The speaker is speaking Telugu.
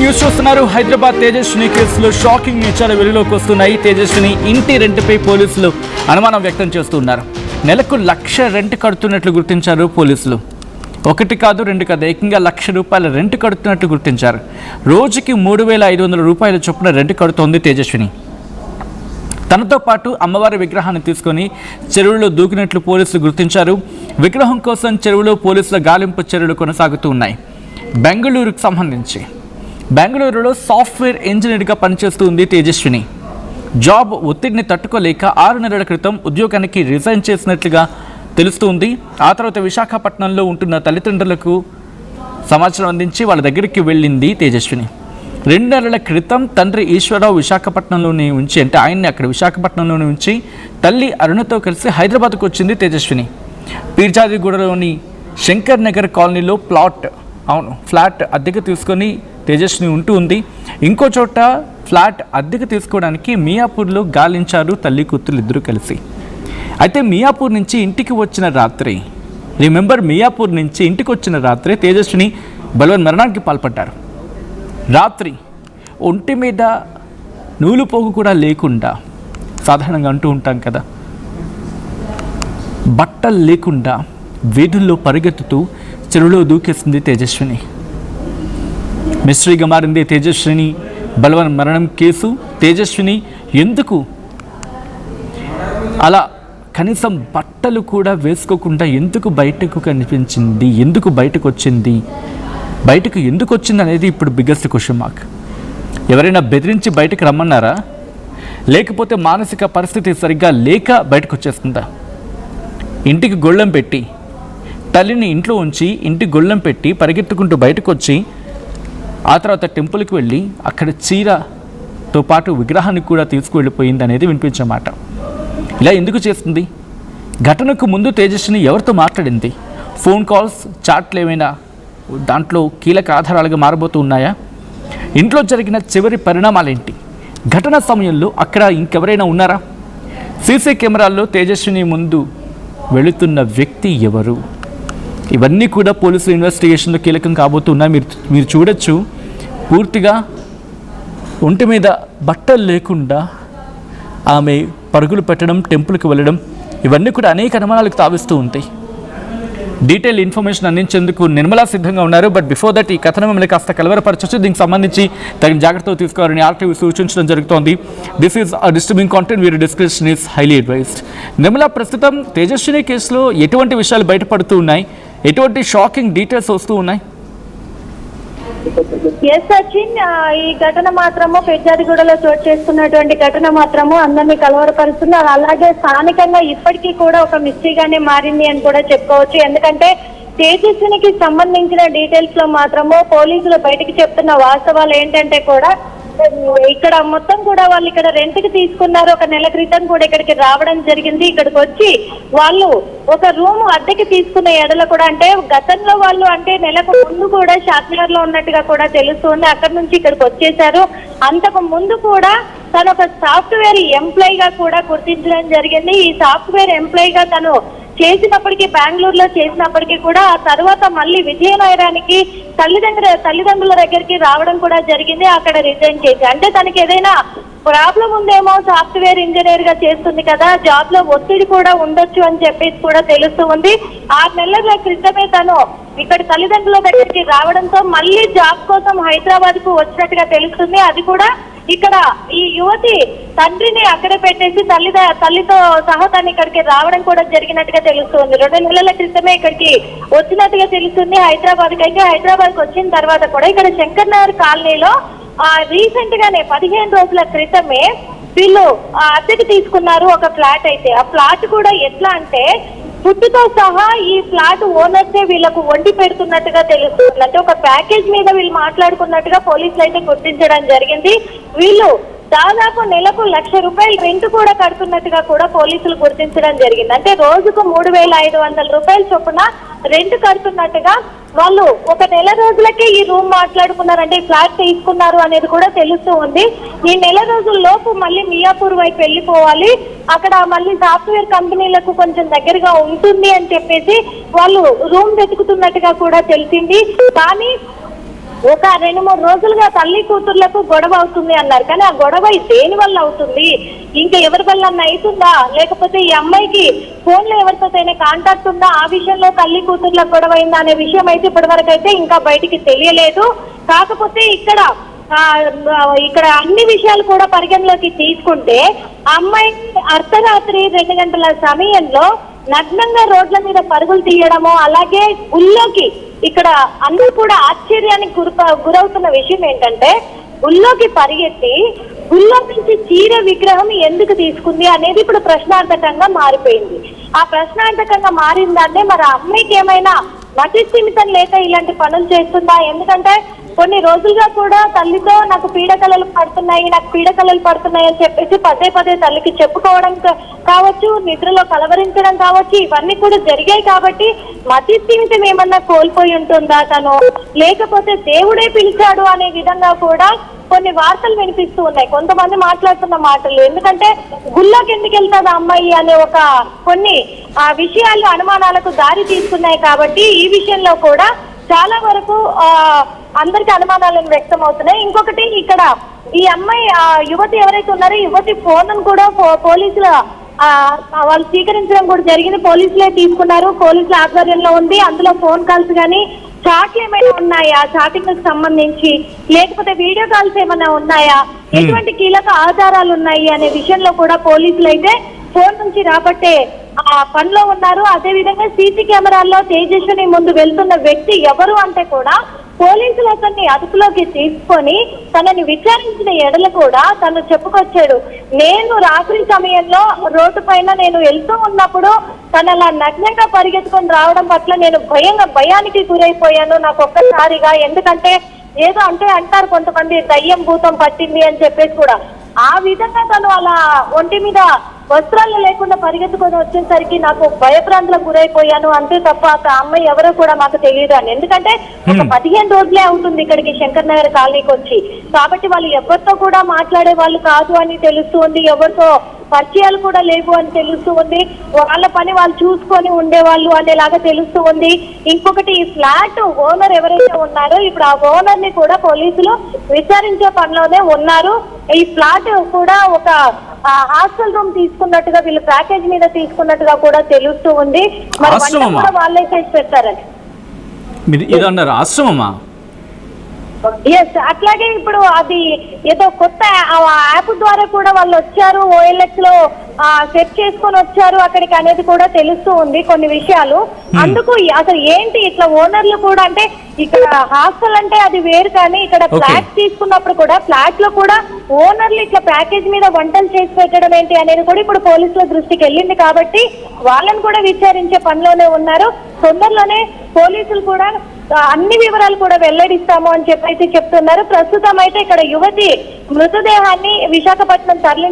న్యూస్ చూస్తున్నారు. హైదరాబాద్ తేజస్విని కేసులో షాకింగ్ నిజాలు వెలుగులోకి వస్తున్నాయి. తేజస్విని ఇంటి రెంట్పై పోలీసులు అనుమానం వ్యక్తం చేస్తున్నారు. నెలకు 1,00,000 రెంట్ కడుతున్నట్లు గుర్తించారు పోలీసులు. 1 కాదు 2 కాదు, ఏకంగా ₹1,00,000 రెంట్ కడుతున్నట్లు గుర్తించారు. రోజుకి ₹3,500 చొప్పున రెంట్ కడుతోంది తేజస్విని. తనతో పాటు అమ్మవారి విగ్రహాన్ని తీసుకొని చెరువులో దూకినట్లు పోలీసులు గుర్తించారు. విగ్రహం కోసం చెరువులో పోలీసుల గాలింపు చర్యలు కొనసాగుతూ ఉన్నాయి. బెంగళూరుకు సంబంధించి బెంగళూరులో సాఫ్ట్వేర్ ఇంజనీర్గా పనిచేస్తుంది తేజస్విని. జాబ్ ఒత్తిడిని తట్టుకోలేక 6 నెలల క్రితం ఉద్యోగానికి రిజైన్ చేసినట్లుగా తెలుస్తుంది. ఆ తర్వాత విశాఖపట్నంలో ఉంటున్న తల్లిదండ్రులకు సమాచారం అందించి వాళ్ళ దగ్గరికి వెళ్ళింది తేజస్విని. 2 నెలల క్రితం తండ్రి ఈశ్వరరావు విశాఖపట్నంలోనే ఉంచి, అంటే ఆయన్ని అక్కడ విశాఖపట్నంలోనే ఉంచి తల్లి అరుణతో కలిసి హైదరాబాద్కు వచ్చింది తేజస్విని. పీర్జాదిగూడలోని శంకర్ నగర్ కాలనీలో ఫ్లాట్ అద్దెకు తీసుకొని తేజస్విని ఉంటూ ఉంది. ఇంకో చోట ఫ్లాట్ అద్దెకు తీసుకోవడానికి మియాపూర్లో గాలించారు తల్లి కూతురు ఇద్దరు కలిసి. అయితే మియాపూర్ నుంచి ఇంటికి వచ్చిన రాత్రి, మియాపూర్ నుంచి ఇంటికి వచ్చిన రాత్రి తేజస్విని బలవన్ మరణానికి పాల్పడ్డారు. రాత్రి ఒంటి మీద నూలు పోగు కూడా లేకుండా, సాధారణంగా అంటూ ఉంటాం కదా, బట్టలు లేకుండా వీధుల్లో పరిగెత్తుతూ చెరువులో దూకేసింది తేజస్విని. మిస్టరీగా మారింది తేజస్విని బలవన్ మరణం కేసు. తేజస్విని ఎందుకు అలా కనీసం బట్టలు కూడా వేసుకోకుండా ఎందుకు బయటకు కనిపించింది, ఎందుకు బయటకు వచ్చింది, బయటకు ఎందుకు వచ్చింది అనేది ఇప్పుడు బిగ్గెస్ట్ క్వశ్చన్ మార్క్. ఎవరైనా బెదిరించి బయటకు రమ్మన్నారా, లేకపోతే మానసిక పరిస్థితి సరిగ్గా లేక బయటకు వచ్చేస్తుందా? ఇంటికి గొళ్ళెం పెట్టి, తల్లిని ఇంట్లో ఉంచి ఇంటి గొళ్ళెం పెట్టి పరిగెత్తుకుంటూ బయటకు వచ్చి ఆ తర్వాత టెంపుల్కి వెళ్ళి అక్కడ చీరతో పాటు విగ్రహాన్ని కూడా తీసుకువెళ్ళిపోయింది అనేది వినిపించే మాట. ఇలా ఎందుకు చేస్తుంది? ఘటనకు ముందు తేజస్విని ఎవరితో మాట్లాడింది? ఫోన్ కాల్స్, చాట్లు ఏమైనా దాంట్లో కీలక ఆధారాలుగా మారబోతూ ఉన్నాయా? ఇంట్లో జరిగిన చివరి పరిణామాలేంటి? ఘటన సమయంలో అక్కడ ఇంకెవరైనా ఉన్నారా? సీసీ కెమెరాల్లో తేజస్విని ముందు వెళుతున్న వ్యక్తి ఎవరు? ఇవన్నీ కూడా పోలీసుల ఇన్వెస్టిగేషన్లో కీలకం కాబోతున్నాయి. మీరు చూడొచ్చు, పూర్తిగా ఒంటి మీద బట్టలు లేకుండా ఆమె పరుగులు పెట్టడం, టెంపుల్కి వెళ్ళడం, ఇవన్నీ కూడా అనేక అనుమానాలకు తావిస్తూ ఉంటాయి. డీటెయిల్ ఇన్ఫర్మేషన్ అందించేందుకు నిర్మలా సిద్ధంగా ఉన్నారు. బట్ బిఫోర్ దట్ ఈ కథనం మిమ్మల్ని కాస్త కలవరపరచవచ్చు. దీనికి సంబంధించి తగిన జాగ్రత్తలు తీసుకోవాలని ఆర్టీవీ సూచించడం జరుగుతోంది. This is a disturbing content, viewer description is highly advised. Nirmala, ప్రస్తుతం తేజస్విని కేసులో ఎటువంటి విషయాలు బయటపడుతూ ఉన్నాయి, ఎటువంటి షాకింగ్ డీటెయిల్స్ వస్తూ ఉన్నాయి? ఎస్ సచిన్, ఈ ఘటన మాత్రము పెద్దాదిగూడలో చోటు చేసుకున్నటువంటి ఘటన మాత్రము అందరినీ కలవరపరుస్తుంది. అలాగే స్థానికంగా ఇప్పటికీ కూడా ఒక మిస్టరీగానే మారింది అని కూడా చెప్పుకోవచ్చు. ఎందుకంటే తేజస్వినికి సంబంధించిన డీటెయిల్స్ లో మాత్రము పోలీసులు బయటకు చెప్తున్న వాస్తవాలు ఏంటంటే కూడా ఇక్కడ మొత్తం కూడా వాళ్ళు ఇక్కడ రెంట్ కి తీసుకున్నారు. 1 నెల క్రితం కూడా ఇక్కడికి రావడం జరిగింది. ఇక్కడికి వచ్చి వాళ్ళు ఒక రూమ్ అద్దెకి తీసుకున్న ఎడల కూడా, అంటే గతంలో వాళ్ళు అంటే నెలకు ముందు కూడా షాద్నగర్ లో ఉన్నట్టుగా కూడా తెలుస్తుంది. అక్కడి నుంచి ఇక్కడికి వచ్చేసారు. అంతకు ముందు కూడా తను ఒక సాఫ్ట్వేర్ ఎంప్లాయీగా కూడా గుర్తించడం జరిగింది. ఈ సాఫ్ట్వేర్ ఎంప్లాయీగా తను చేసినప్పటికీ, బెంగళూరులో చేసినప్పటికీ కూడా ఆ తర్వాత మళ్ళీ విజయనగరానికి తల్లిదండ్రుల దగ్గరికి రావడం కూడా జరిగింది. అక్కడ రిజైన్ చేసి, అంటే తనకి ఏదైనా ప్రాబ్లం ఉందేమో, సాఫ్ట్వేర్ ఇంజనీర్ గా చేస్తుంది కదా, జాబ్ లో ఒత్తిడి కూడా ఉండొచ్చు అని చెప్పేసి కూడా తెలుస్తూ ఉంది. 6 నెలల క్రితమే తను ఇక్కడ తల్లిదండ్రుల దగ్గరికి రావడంతో మళ్ళీ జాబ్ కోసం హైదరాబాద్ కు వచ్చినట్టుగా తెలుస్తుంది. అది కూడా ఇక్కడ ఈ యువతి తండ్రిని అక్కడ పెట్టేసి తల్లితో సహా తను ఇక్కడికి రావడం కూడా జరిగినట్టుగా తెలుస్తుంది. 2 నెలల క్రితమే ఇక్కడికి వచ్చినట్టుగా తెలుస్తుంది హైదరాబాద్ కి. అయితే హైదరాబాద్ కు వచ్చిన తర్వాత కూడా ఇక్కడ శంకర్ నగర్ కాలనీలో రీసెంట్ గానే 15 రోజుల క్రితమే వీళ్ళు అద్దెకి తీసుకున్నారు ఒక ఫ్లాట్. అయితే ఆ ఫ్లాట్ కూడా ఎట్లా అంటే ఫుడ్తో సహా ఈ ఫ్లాట్ ఓనర్సే వీళ్ళకు వండి పెడుతున్నట్టుగా తెలుస్తుంది. అంటే ఒక ప్యాకేజ్ మీద వీళ్ళు మాట్లాడుకున్నట్టుగా పోలీసులు అయితే గుర్తించడం జరిగింది. వీళ్ళు దాదాపు నెలకు ₹1,00,000 రెంట్ కూడా కడుతున్నట్టుగా కూడా పోలీసులు గుర్తించడం జరిగింది. అంటే రోజుకు ₹3,500 చొప్పున రెంట్ కడుతున్నట్టుగా వాళ్ళు 1 నెల రోజులకే ఈ రూమ్ మాట్లాడుకున్నారంటే ఈ ఫ్లాట్ తీసుకున్నారు అనేది కూడా తెలుస్తూ ఉంది. ఈ నెల రోజుల లోపు మళ్ళీ మియాపూర్ వైపు వెళ్ళిపోవాలి, అక్కడ మళ్ళీ సాఫ్ట్వేర్ కంపెనీలకు కొంచెం దగ్గరగా ఉంటుంది అని చెప్పేసి వాళ్ళు రూమ్ వెతుకుతున్నట్టుగా కూడా తెలిసింది. కానీ ఒక 2-3 రోజులుగా తల్లి కూతుర్లకు గొడవ అవుతుంది అన్నారు. కానీ ఆ గొడవ దేని వల్ల అవుతుంది, ఇంకా ఎవరి వల్ల అవుతుందా, లేకపోతే ఈ అమ్మాయికి ఫోన్ లో ఎవరితోనైనా కాంటాక్ట్ ఉందా, ఆ విషయంలో తల్లి కూతుర్లకు గొడవ అయిందా అనే విషయం అయితే ఇప్పటి వరకు అయితే ఇంకా బయటికి తెలియలేదు. కాకపోతే ఇక్కడ అన్ని విషయాలు కూడా పరిగణలోకి తీసుకుంటే అమ్మాయి అర్ధరాత్రి 2 గంటల సమయంలో నగ్నంగా రోడ్ల మీద పరుగులు తీయడము, అలాగే గుళ్ళోకి ఇక్కడ అందరూ కూడా ఆశ్చర్యానికి గురవుతున్న విషయం ఏంటంటే గుళ్ళోకి పరిగెత్తి గుళ్ళో నుంచి చీర విగ్రహం ఎందుకు తీసుకుంది అనేది ఇప్పుడు ప్రశ్నార్థకంగా మారిపోయింది. ఆ ప్రశ్నార్థకంగా మారిందంటే మరి అమ్మాయికి ఏమైనా మతి స్థిమితం లేక ఇలాంటి పనులు చేస్తుందా? ఎందుకంటే కొన్ని రోజులుగా కూడా తల్లితో నాకు పీడకలలు పడుతున్నాయి అని చెప్పేసి పదే తల్లికి చెప్పుకోవడం కావచ్చు, నిద్రలో కలవరించడం కావచ్చు, ఇవన్నీ కూడా జరిగాయి. కాబట్టి మతి స్థిమితం ఏమన్నా కోల్పోయి ఉంటుందా తను, లేకపోతే దేవుడే పిలిచాడు అనే విధంగా కూడా కొన్ని వార్తలు వినిపిస్తూ ఉన్నాయి, కొంతమంది మాట్లాడుతున్న మాటలు. ఎందుకంటే గుళ్ళోకి ఎందుకు వెళ్తాది అమ్మాయి అనే కొన్ని విషయాలు అనుమానాలకు దారి తీస్తున్నాయి. కాబట్టి ఈ విషయంలో కూడా చాలా వరకు అందరికి అనుమానాలను వ్యక్తం అవుతున్నాయి. ఇంకొకటి ఇక్కడ ఈ అమ్మాయి యువతి ఎవరైతే ఉన్నారో యువతి ఫోన్ కూడా పోలీసుల వాళ్ళు స్వీకరించడం కూడా జరిగింది. పోలీసులే తీసుకున్నారు, పోలీసుల ఆధ్వర్యంలో ఉంది. అందులో ఫోన్ కాల్స్ కానీ చాట్లు ఏమైనా ఉన్నాయా, చాటింగ్ కు సంబంధించి, లేకపోతే వీడియో కాల్స్ ఏమైనా ఉన్నాయా, ఎటువంటి కీలక ఆధారాలు ఉన్నాయి అనే విషయంలో కూడా పోలీసులు అయితే ఫోన్ నుంచి రాబట్టే పనిలో ఉన్నారు. అదే విధంగా సీసీ కెమెరాల్లో తేజస్విని ముందు వెళ్తున్న వ్యక్తి ఎవరు అంటే కూడా పోలీసులు అతన్ని అదుపులోకి తీసుకొని తనని విచారించిన ఎడల కూడా తను చెప్పుకొచ్చాడు, నేను రాత్రి సమయంలో రోడ్డు పైన నేను వెళ్తూ ఉన్నప్పుడు తను అలా నగ్నంగా పరిగెత్తుకొని రావడం పట్ల నేను భయానికి గురైపోయాను నాకు ఒక్కసారిగా. ఎందుకంటే ఏదో అంటారు కొంతమంది దయ్యం భూతం పట్టింది అని చెప్పేసి కూడా, ఆ విధంగా తను అలా ఒంటి మీద వస్త్రాలు లేకుండా పరిగెత్తుకొని వచ్చేసరికి నాకు భయభ్రాంతులకు గురైపోయాను అంతే తప్ప ఆ అమ్మాయి ఎవరో కూడా మాకు తెలియదు అని. ఎందుకంటే ఒక 15 రోజులే అవుతుంది ఇక్కడికి శంకర్ నగర్ కాలనీకి వచ్చి, కాబట్టి వాళ్ళు ఎవరితో కూడా మాట్లాడే వాళ్ళు కాదు అని తెలుస్తుంది, ఎవరితో పరిచయాలు కూడా లేవు అని తెలుస్తూ ఉంది, వాళ్ళ పని వాళ్ళు చూసుకొని ఉండేవాళ్ళు అనేలాగా తెలుస్తూ ఉంది. ఇంకొకటి ఈ ఫ్లాట్ ఓనర్ ఎవరైతే ఉన్నారో ఇప్పుడు ఆ ఓనర్ ని కూడా పోలీసులు విచారించే పనిలోనే ఉన్నారు. ఈ ఫ్లాట్ కూడా ఒక హాస్టల్ రూమ్ తీసుకున్నట్టుగా వీళ్ళు ప్యాకేజ్ మీద తీసుకున్నట్టుగా కూడా తెలుస్తూ ఉంది. మరి వంట కూడా వాళ్ళే చేసి పెట్టారని ఆశ్రమమా? ఎస్, అట్లాగే ఇప్పుడు అది ఏదో కొత్త యాప్ ద్వారా కూడా వాళ్ళు వచ్చారు, OLX లో సెట్ చేసుకొని వచ్చారు అక్కడికి అనేది కూడా తెలుస్తూ ఉంది కొన్ని విషయాలు. అందుకు అసలు ఏంటి ఇట్లా ఓనర్లు కూడా అంటే ఇక్కడ హాస్టల్ అంటే అది వేరు, కానీ ఇక్కడ ఫ్లాట్ తీసుకున్నప్పుడు కూడా ఫ్లాట్ లో కూడా ఓనర్లు ఇట్లా ప్యాకేజ్ మీద వంటలు చేసి పెట్టడం ఏంటి అనేది కూడా ఇప్పుడు పోలీసుల దృష్టికి వెళ్ళింది. కాబట్టి వాళ్ళని కూడా విచారించే పనిలోనే ఉన్నారు. తొందరలోనే పోలీసులు కూడా అన్ని వివరాలు కూడా వెల్లడిస్తాము అని చెప్పి చెప్తున్నారు. ప్రస్తుతం అయితే ఇక్కడ యువతి మృతదేహాన్ని విశాఖపట్నం తరలి